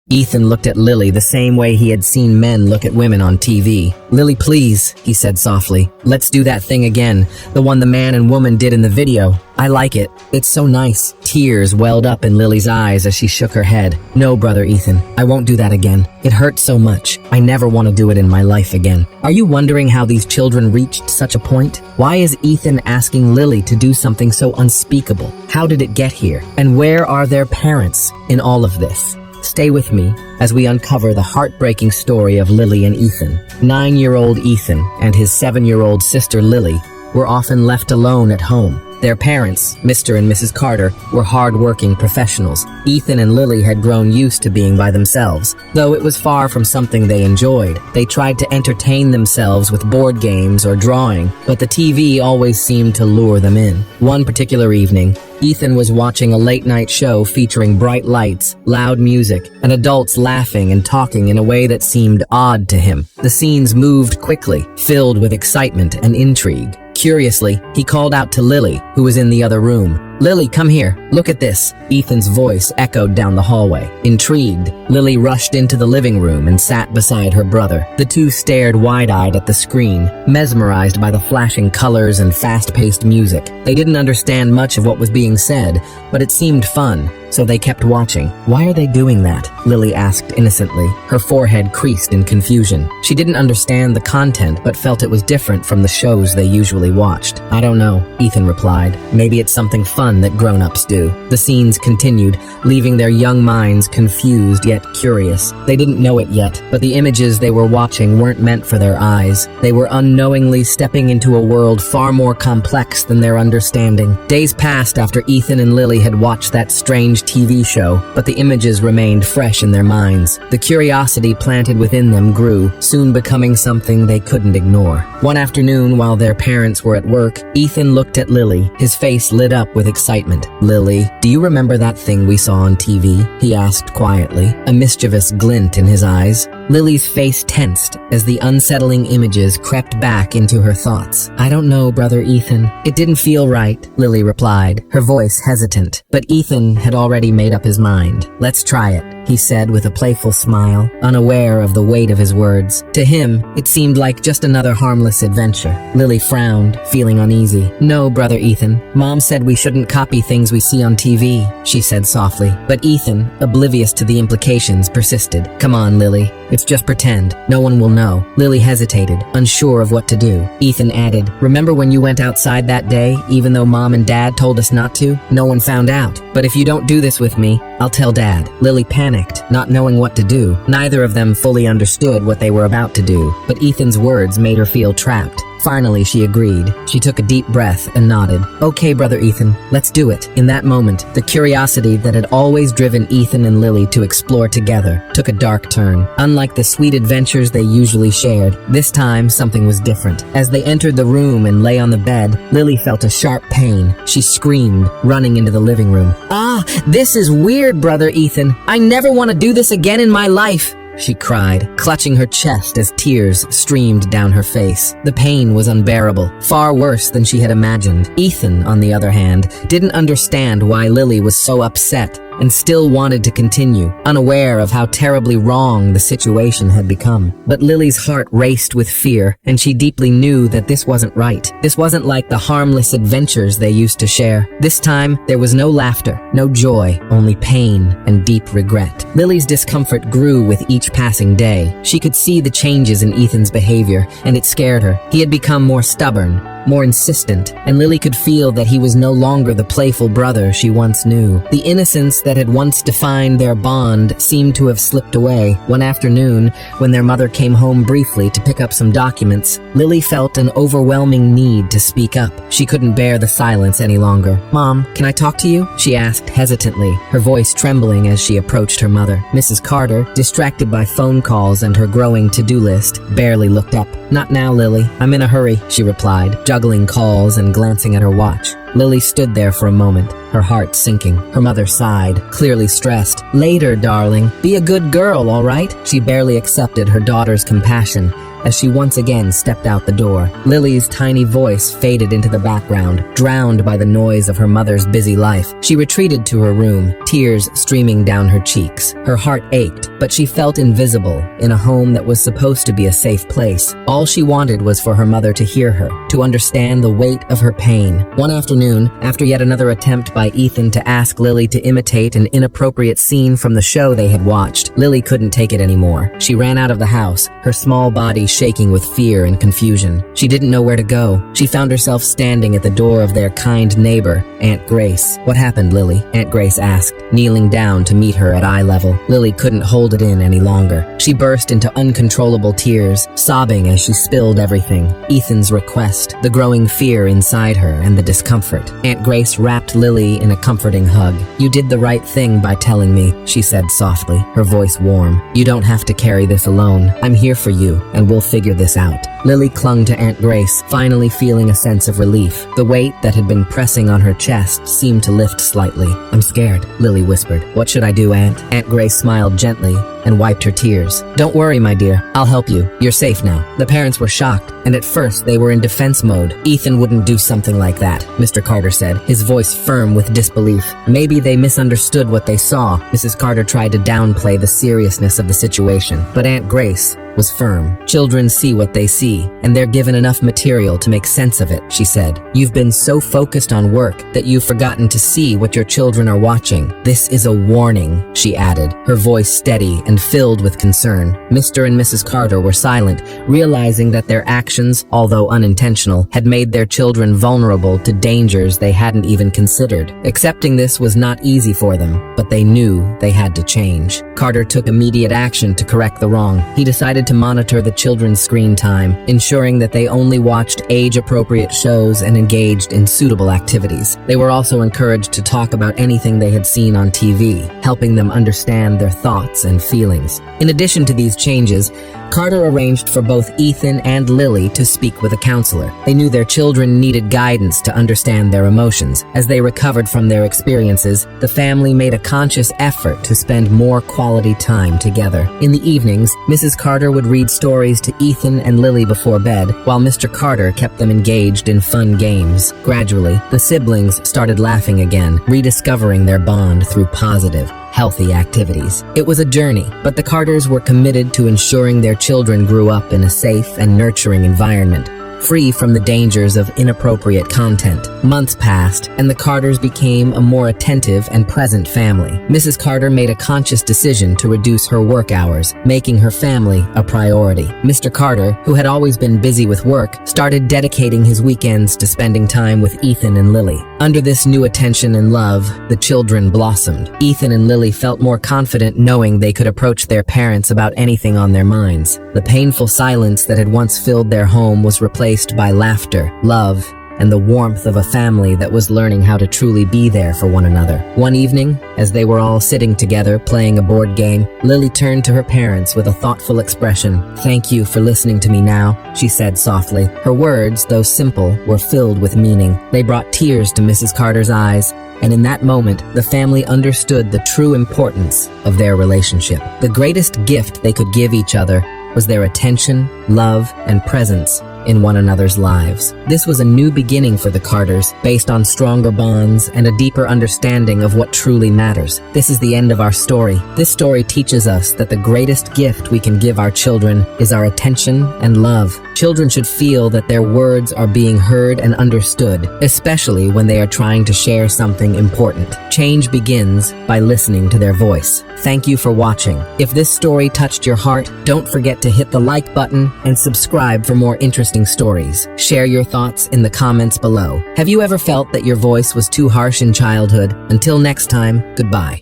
Ethan looked at Lily the same way he had seen men look at women on TV. "Lily, please," he said softly. "Let's do that thing again, the one the man and woman did in the video. I like it. It's so nice." Tears welled up in Lily's eyes as she shook her head. "No, brother Ethan, I won't do that again. It hurt so much. I never want to do it in my life again." Are you wondering how these children reached such a point? Why is Ethan asking Lily to do something so unspeakable? How did it get here? And where are their parents in all of this? Stay with me as we uncover the heartbreaking story of Lily and Ethan. 9-year-old Ethan and his 7-year-old sister Lily were often left alone at home. Their parents, Mr. and Mrs. Carter, were hard-working professionals. Ethan and Lily had grown used to being by themselves, though it was far from something they enjoyed. They tried to entertain themselves with board games or drawing, but the TV always seemed to lure them in. One particular evening, Ethan was watching a late-night show featuring bright lights, loud music, and adults laughing and talking in a way that seemed odd to him. The scenes moved quickly, filled with excitement and intrigue. Curiously, he called out to Lily, who was in the other room. "Lily, come here. Look at this." Ethan's voice echoed down the hallway. Intrigued, Lily rushed into the living room and sat beside her brother. The two stared wide-eyed at the screen, mesmerized by the flashing colors and fast-paced music. They didn't understand much of what was being said, but it seemed fun, so they kept watching. "Why are they doing that?" Lily asked innocently, her forehead creased in confusion. She didn't understand the content, but felt it was different from the shows they usually watched. "I don't know," Ethan replied. "Maybe it's something fun that grown-ups do." The scenes continued, leaving their young minds confused yet curious. They didn't know it yet, but the images they were watching weren't meant for their eyes. They were unknowingly stepping into a world far more complex than their understanding. Days passed after Ethan and Lily had watched that strange TV show, but the images remained fresh in their minds. The curiosity planted within them grew, soon becoming something they couldn't ignore. One afternoon, while their parents were at work, Ethan looked at Lily, his face lit up with excitement. "Lily, do you remember that thing we saw on TV?" he asked quietly, a mischievous glint in his eyes. Lily's face tensed as the unsettling images crept back into her thoughts. "I don't know, brother Ethan. It didn't feel right," Lily replied, her voice hesitant. But Ethan had already made up his mind. "Let's try it," he said with a playful smile, unaware of the weight of his words. To him, it seemed like just another harmless adventure. Lily frowned, feeling uneasy. "No, brother Ethan. Mom said we shouldn't copy things we see on TV," she said softly. But Ethan, oblivious to the implications, persisted. "Come on, Lily. It's just pretend. No one will know." Lily hesitated, unsure of what to do. Ethan added, "Remember when you went outside that day, even though Mom and Dad told us not to? No one found out. But if you don't do this with me, I'll tell Dad." Lily panicked, not knowing what to do. Neither of them fully understood what they were about to do, but Ethan's words made her feel trapped. Finally, she agreed. She took a deep breath and nodded. "Okay, brother Ethan, let's do it." In that moment, the curiosity that had always driven Ethan and Lily to explore together took a dark turn. Unlike the sweet adventures they usually shared, this time something was different. As they entered the room and lay on the bed, Lily felt a sharp pain. She screamed, running into the living room. "Ah, this is weird, brother Ethan. I never want to do this again in my life," she cried, clutching her chest as tears streamed down her face. The pain was unbearable, far worse than she had imagined. Ethan, on the other hand, didn't understand why Lily was so upset and still wanted to continue, unaware of how terribly wrong the situation had become. But Lily's heart raced with fear, and she deeply knew that this wasn't right. This wasn't like the harmless adventures they used to share. This time, there was no laughter, no joy, only pain and deep regret. Lily's discomfort grew with each passing day. She could see the changes in Ethan's behavior, and it scared her. He had become more stubborn, more insistent, and Lily could feel that he was no longer the playful brother she once knew. The innocence that had once defined their bond seemed to have slipped away. One afternoon, when their mother came home briefly to pick up some documents, Lily felt an overwhelming need to speak up. She couldn't bear the silence any longer. "Mom, can I talk to you?" she asked hesitantly, her voice trembling as she approached her mother. Mrs. Carter, distracted by phone calls and her growing to-do list, barely looked up. "Not now, Lily. I'm in a hurry," she replied, juggling calls and glancing at her watch. Lily stood there for a moment, her heart sinking. Her mother sighed, clearly stressed. "Later, darling. Be a good girl, all right?" She barely accepted her daughter's compassion as she once again stepped out the door. Lily's tiny voice faded into the background, drowned by the noise of her mother's busy life. She retreated to her room, tears streaming down her cheeks. Her heart ached, but she felt invisible in a home that was supposed to be a safe place. All she wanted was for her mother to hear her, to understand the weight of her pain. One afternoon, after yet another attempt by Ethan to ask Lily to imitate an inappropriate scene from the show they had watched, Lily couldn't take it anymore. She ran out of the house, her small body shaking with fear and confusion. She didn't know where to go. She found herself standing at the door of their kind neighbor, Aunt Grace. "What happened, Lily?" Aunt Grace asked, kneeling down to meet her at eye level. Lily couldn't hold it in any longer. She burst into uncontrollable tears, sobbing as she spilled everything. Ethan's request, the growing fear inside her, and the discomfort. Aunt Grace wrapped Lily in a comforting hug. "You did the right thing by telling me," she said softly, her voice warm. "You don't have to carry this alone. I'm here for you, and we'll figure this out." Lily clung to Aunt Grace, finally feeling a sense of relief. The weight that had been pressing on her chest seemed to lift slightly. "I'm scared," Lily whispered. "What should I do, Aunt?" Aunt Grace smiled gently and wiped her tears. "Don't worry, my dear. I'll help you. You're safe now." The parents were shocked, and at first they were in defense mode. "Ethan wouldn't do something like that," Mr. Carter said, his voice firm with disbelief. "Maybe they misunderstood what they saw." Mrs. Carter tried to downplay the seriousness of the situation, but Aunt Grace was firm. "Children see what they see, and they're given enough material to make sense of it," she said. "You've been so focused on work that you've forgotten to see what your children are watching. This is a warning," she added, her voice steady and filled with concern. Mr. and Mrs. Carter were silent, realizing that their actions, although unintentional, had made their children vulnerable to dangers they hadn't even considered. Accepting this was not easy for them, but they knew they had to change. Carter took immediate action to correct the wrong. He decided to monitor the children's screen time, ensuring that they only watched age-appropriate shows and engaged in suitable activities. They were also encouraged to talk about anything they had seen on TV, helping them understand their thoughts and feelings. In addition to these changes, Carter arranged for both Ethan and Lily to speak with a counselor. They knew their children needed guidance to understand their emotions. As they recovered from their experiences, the family made a conscious effort to spend more quality time together. In the evenings, Mrs. Carter would read stories to Ethan and Lily before bed, while Mr. Carter kept them engaged in fun games. Gradually, the siblings started laughing again, rediscovering their bond through positive, healthy activities. It was a journey, but the Carters were committed to ensuring their children grew up in a safe and nurturing environment, free from the dangers of inappropriate content. Months passed, and the Carters became a more attentive and present family. Mrs. Carter made a conscious decision to reduce her work hours, making her family a priority. Mr. Carter, who had always been busy with work, started dedicating his weekends to spending time with Ethan and Lily. Under this new attention and love, the children blossomed. Ethan and Lily felt more confident knowing they could approach their parents about anything on their minds. The painful silence that had once filled their home was replaced by laughter, love, and the warmth of a family that was learning how to truly be there for one another. One evening, as they were all sitting together playing a board game, Lily turned to her parents with a thoughtful expression. "Thank you for listening to me now," she said softly. Her words, though simple, were filled with meaning. They brought tears to Mrs. Carter's eyes, and in that moment, the family understood the true importance of their relationship. The greatest gift they could give each other was their attention, love, and presence in one another's lives. This was a new beginning for the Carters, based on stronger bonds and a deeper understanding of what truly matters. This is the end of our story. This story teaches us that the greatest gift we can give our children is our attention and love. Children should feel that their words are being heard and understood, especially when they are trying to share something important. Change begins by listening to their voice. Thank you for watching. If this story touched your heart, don't forget to hit the like button and subscribe for more interesting stories. Share your thoughts in the comments below. Have you ever felt that your voice was too harsh in childhood? Until next time, goodbye.